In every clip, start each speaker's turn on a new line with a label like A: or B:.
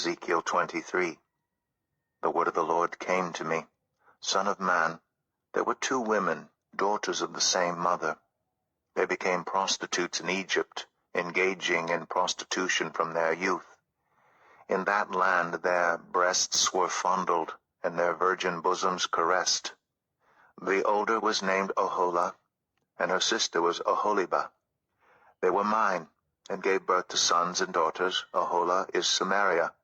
A: Ezekiel 23. The word of the Lord came to me, Son of man, there were 2 women, daughters of the same mother. They became prostitutes in Egypt, engaging in prostitution from their youth. In that land their breasts were fondled, and their virgin bosoms caressed. The older was named Oholah, and her sister was Oholibah. They were mine, and gave birth to sons and daughters. Oholah is Samaria,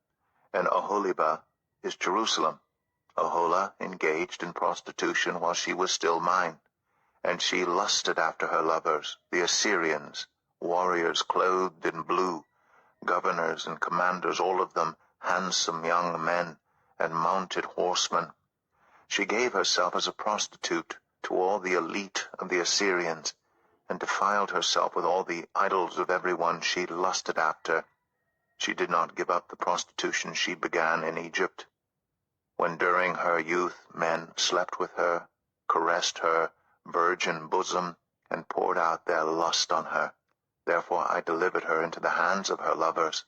A: and Oholibah is Jerusalem. Oholah engaged in prostitution while she was still mine, and she lusted after her lovers, the Assyrians, warriors clothed in blue, governors and commanders, all of them handsome young men and mounted horsemen. She gave herself as a prostitute to all the elite of the Assyrians, and defiled herself with all the idols of everyone she lusted after. She did not give up the prostitution she began in Egypt, when during her youth men slept with her, caressed her virgin bosom, and poured out their lust on her. Therefore I delivered her into the hands of her lovers,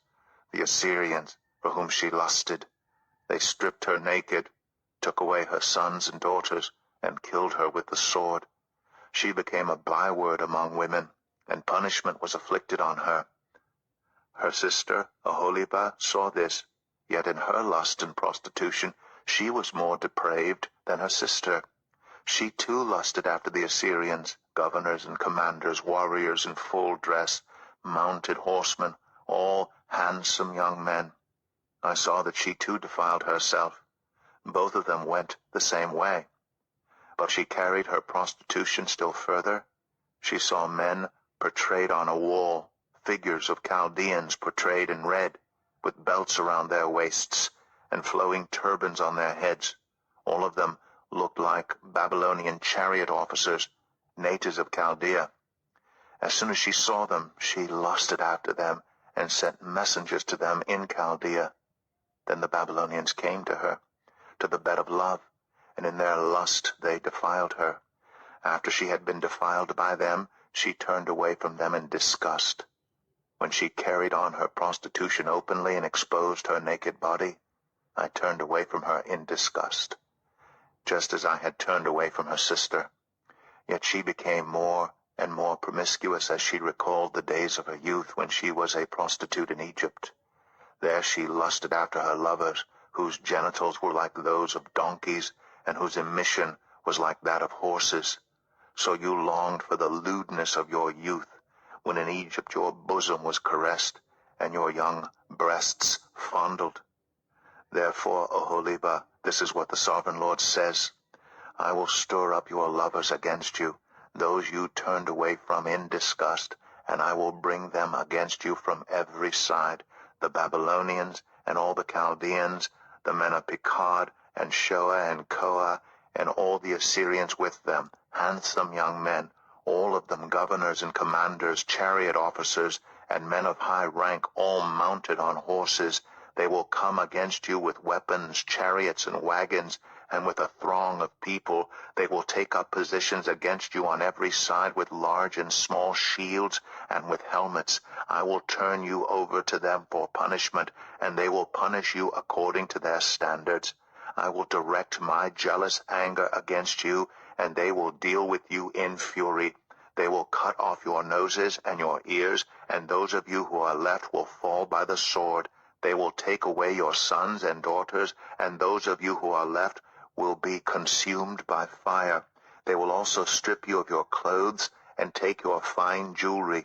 A: the Assyrians, for whom she lusted. They stripped her naked, took away her sons and daughters, and killed her with the sword. She became a byword among women, and punishment was afflicted on her. Her sister, Oholibah, saw this, yet in her lust and prostitution she was more depraved than her sister. She too lusted after the Assyrians, governors and commanders, warriors in full dress, mounted horsemen, all handsome young men. I saw that she too defiled herself. Both of them went the same way. But she carried her prostitution still further. She saw men portrayed on a wall, figures of Chaldeans portrayed in red, with belts around their waists and flowing turbans on their heads. All of them looked like Babylonian chariot officers, natives of Chaldea. As soon as she saw them, she lusted after them and sent messengers to them in Chaldea. Then the Babylonians came to her, to the bed of love, and in their lust they defiled her. After she had been defiled by them, she turned away from them in disgust. When she carried on her prostitution openly and exposed her naked body, I turned away from her in disgust, just as I had turned away from her sister. Yet she became more and more promiscuous as she recalled the days of her youth when she was a prostitute in Egypt. There she lusted after her lovers, whose genitals were like those of donkeys, and whose emission was like that of horses. So you longed for the lewdness of your youth, when in Egypt your bosom was caressed, and your young breasts fondled. Therefore, Oholibah, this is what the Sovereign Lord says, I will stir up your lovers against you, those you turned away from in disgust, and I will bring them against you from every side, the Babylonians and all the Chaldeans, the men of Pekod and Shoa and Koa, and all the Assyrians with them, handsome young men, all of them governors and commanders, chariot officers, and men of high rank, all mounted on horses. They will come against you with weapons, chariots, and wagons, and with a throng of people. They will take up positions against you on every side with large and small shields and with helmets. I will turn you over to them for punishment, and they will punish you according to their standards. I will direct my jealous anger against you, and they will deal with you in fury. They will cut off your noses and your ears, and those of you who are left will fall by the sword. They will take away your sons and daughters, and those of you who are left will be consumed by fire. They will also strip you of your clothes and take your fine jewelry.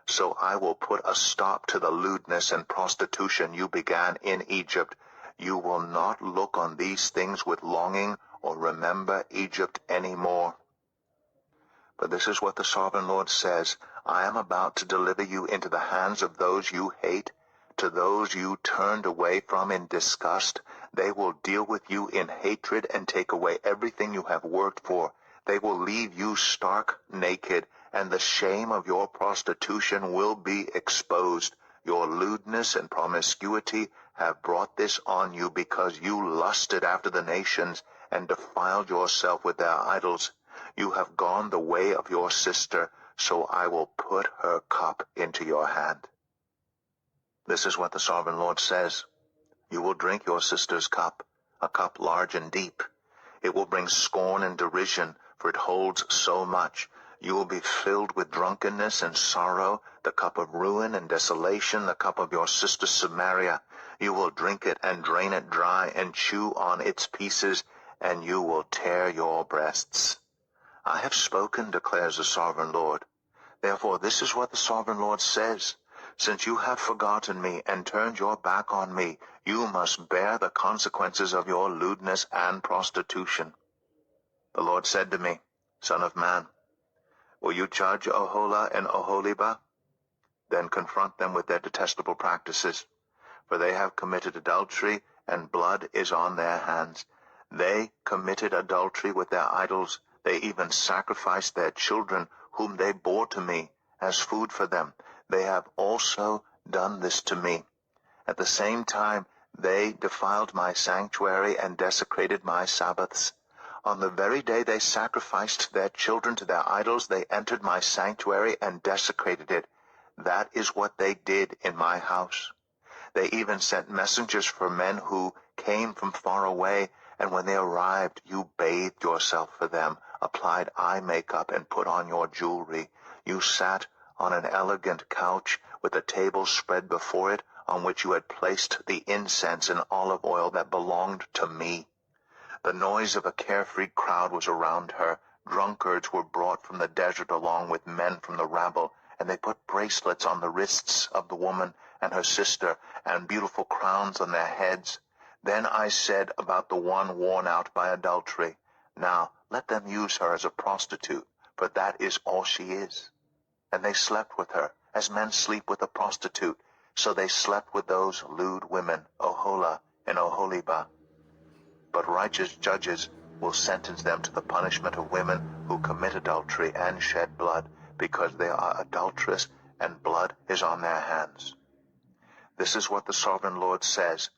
A: So I will put a stop to the lewdness and prostitution you began in Egypt. You will not look on these things with longing or remember Egypt any more. But this is what the Sovereign Lord says, I am about to deliver you into the hands of those you hate, to those you turned away from in disgust. They will deal with you in hatred and take away everything you have worked for. They will leave you stark naked, and the shame of your prostitution will be exposed. Your lewdness and promiscuity have brought this on you because you lusted after the nations and defiled yourself with their idols. You have gone the way of your sister, so I will put her cup into your hand. This is what the Sovereign Lord says. You will drink your sister's cup, a cup large and deep. It will bring scorn and derision, for it holds so much. You will be filled with drunkenness and sorrow, the cup of ruin and desolation, the cup of your sister Samaria. You will drink it and drain it dry and chew on its pieces, and you will tear your breasts. I have spoken, declares the sovereign Lord. Therefore this is what the sovereign Lord says. Since you have forgotten me and turned your back on me, you must bear the consequences of your lewdness and prostitution. The Lord said to me, Son of man, will you judge Oholah and Oholibah? Then confront them with their detestable practices, for they have committed adultery, and blood is on their hands. They committed adultery with their idols. They even sacrificed their children, whom they bore to me, as food for them. They have also done this to me. At the same time, they defiled my sanctuary and desecrated my Sabbaths. On the very day they sacrificed their children to their idols, they entered my sanctuary and desecrated it. That is what they did in my house. They even sent messengers for men who came from far away, and when they arrived, you bathed yourself for them, applied eye makeup, and put on your jewelry. You sat on an elegant couch with a table spread before it, on which you had placed the incense and olive oil that belonged to me. The noise of a carefree crowd was around her. Drunkards were brought from the desert along with men from the rabble, and they put bracelets on the wrists of the woman and her sister, and beautiful crowns on their heads. Then I said about the one worn out by adultery, Now let them use her as a prostitute, for that is all she is. And they slept with her, as men sleep with a prostitute. So they slept with those lewd women, Oholah and Oholibah. But righteous judges will sentence them to the punishment of women who commit adultery and shed blood, because they are adulterous, and blood is on their hands. This is what the sovereign Lord says.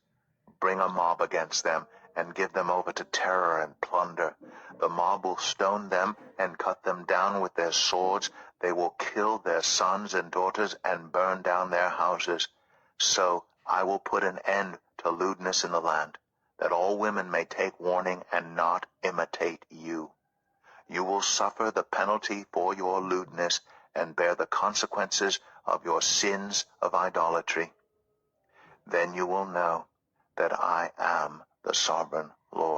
A: Bring a mob against them, and give them over to terror and plunder. The mob will stone them and cut them down with their swords. They will kill their sons and daughters and burn down their houses. So I will put an end to lewdness in the land, that all women may take warning and not imitate you. You will suffer the penalty for your lewdness and bear the consequences of your sins of idolatry. Then you will know that I am the sovereign Lord.